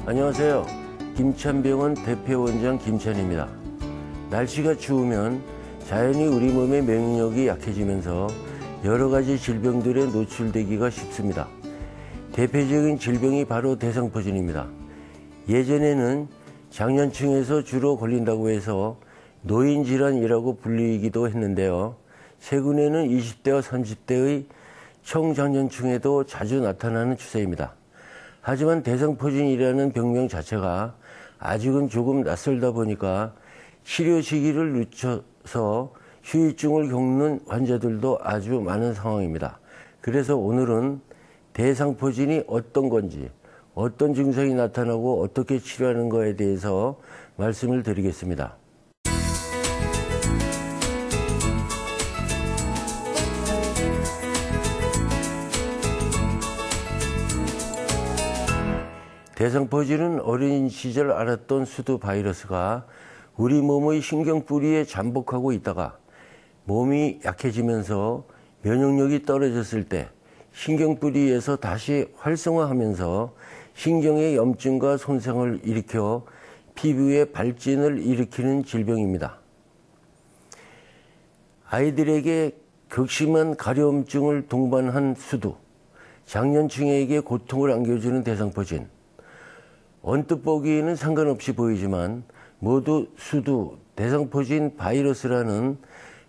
안녕하세요. 김천병원 대표원장 김천입니다. 날씨가 추우면 자연히 우리 몸의免疫力이 약해지면서 여러 가지 질병들에 노출되기가 쉽습니다. 대표적인 질병이 바로 대상포진입니다. 예전에는 장년층에서 주로 걸린다고 해서 노인질환이라고 불리기도 했는데요. 최근에는 20대와 30대의 청장년층에도 자주 나타나는 추세입니다. 하지만 대상포진이라는 병명 자체가 아직은 조금 낯설다 보니까 치료 시기를 늦춰서 후유증을 겪는 환자들도 아주 많은 상황입니다. 그래서 오늘은 대상포진이 어떤 건지, 어떤 증상이 나타나고 어떻게 치료하는 것에 대해서 말씀을 드리겠습니다. 대상포진은 어린 시절 앓았던 수두 바이러스가 우리 몸의 신경뿌리에 잠복하고 있다가 몸이 약해지면서 면역력이 떨어졌을 때 신경뿌리에서 다시 활성화하면서 신경의 염증과 손상을 일으켜 피부에 발진을 일으키는 질병입니다. 아이들에게 극심한 가려움증을 동반한 수두, 장년층에게 고통을 안겨주는 대상포진. 언뜻 보기에는 상관없이 보이지만 모두 수두, 대상포진 바이러스라는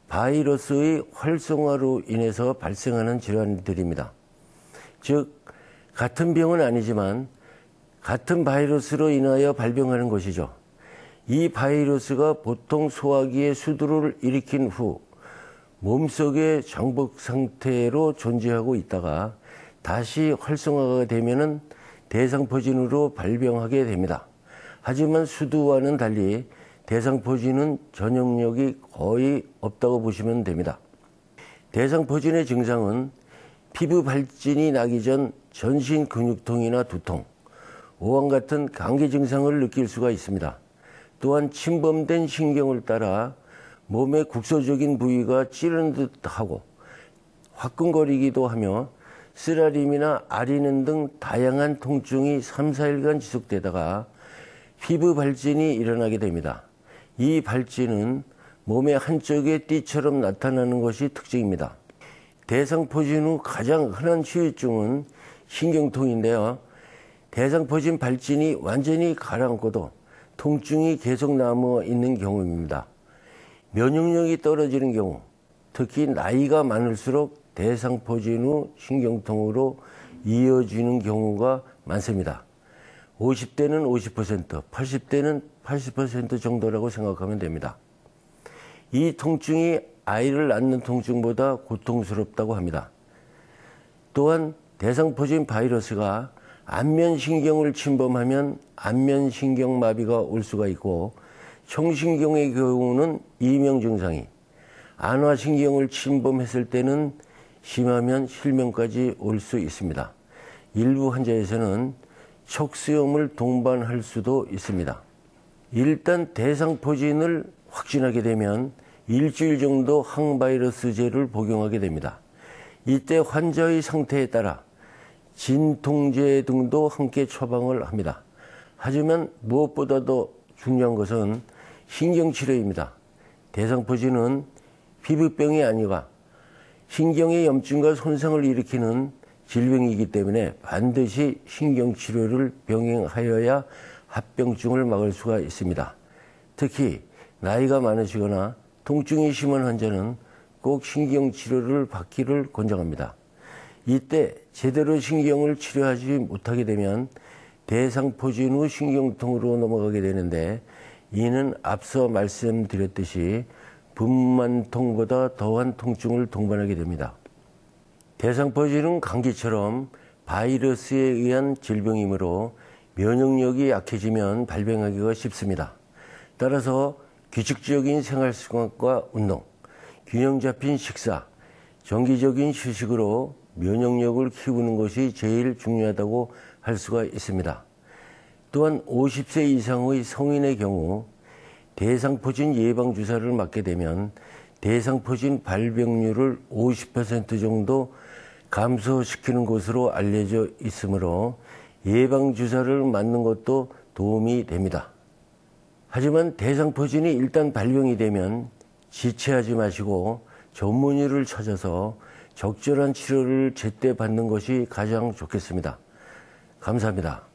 바이러스의 활성화로 인해서 발생하는 질환들입니다. 즉, 같은 병은 아니지만 같은 바이러스로 인하여 발병하는 것이죠. 이 바이러스가 보통 소화기에 수두를 일으킨 후 몸속의 정복 상태로 존재하고 있다가 다시 활성화가 되면은 대상포진으로 발병하게 됩니다. 하지만 수두와는 달리 대상포진은 전염력이 거의 없다고 보시면 됩니다. 대상포진의 증상은 피부 발진이 나기 전 전신 근육통이나 두통, 오한 같은 감기 증상을 느낄 수가 있습니다. 또한 침범된 신경을 따라 몸의 국소적인 부위가 찌르는 듯하고 화끈거리기도 하며 쓰라림이나 아리는 등 다양한 통증이 3, 4일간 지속되다가 피부 발진이 일어나게 됩니다. 이 발진은 몸의 한쪽에 띠처럼 나타나는 것이 특징입니다. 대상포진 후 가장 흔한 후유증은 신경통인데요. 대상포진 발진이 완전히 가라앉고도 통증이 계속 남아 있는 경우입니다. 면역력이 떨어지는 경우, 특히 나이가 많을수록 대상포진 후 신경통으로 이어지는 경우가 많습니다. 50대는 50%, 80대는 80% 정도라고 생각하면 됩니다. 이 통증이 아이를 낳는 통증보다 고통스럽다고 합니다. 또한 대상포진 바이러스가 안면신경을 침범하면 안면신경마비가 올 수가 있고 청신경의 경우는 이명 증상이, 안화신경을 침범했을 때는 심하면 실명까지 올 수 있습니다. 일부 환자에서는 척수염을 동반할 수도 있습니다. 일단 대상포진을 확진하게 되면 일주일 정도 항바이러스제를 복용하게 됩니다. 이때 환자의 상태에 따라 진통제 등도 함께 처방을 합니다. 하지만 무엇보다도 중요한 것은 신경치료입니다. 대상포진은 피부병이 아니라 신경의 염증과 손상을 일으키는 질병이기 때문에 반드시 신경치료를 병행하여야 합병증을 막을 수가 있습니다. 특히 나이가 많으시거나 통증이 심한 환자는 꼭 신경치료를 받기를 권장합니다. 이때 제대로 신경을 치료하지 못하게 되면 대상포진 후 신경통으로 넘어가게 되는데 이는 앞서 말씀드렸듯이 분만통보다 더한 통증을 동반하게 됩니다. 대상포진은 감기처럼 바이러스에 의한 질병이므로 면역력이 약해지면 발병하기가 쉽습니다. 따라서 규칙적인 생활습관과 운동, 균형 잡힌 식사, 정기적인 휴식으로 면역력을 키우는 것이 제일 중요하다고 할 수가 있습니다. 또한 50세 이상의 성인의 경우 대상포진 예방주사를 맞게 되면 대상포진 발병률을 50% 정도 감소시키는 것으로 알려져 있으므로 예방주사를 맞는 것도 도움이 됩니다. 하지만 대상포진이 일단 발병이 되면 지체하지 마시고 전문의를 찾아서 적절한 치료를 제때 받는 것이 가장 좋겠습니다. 감사합니다.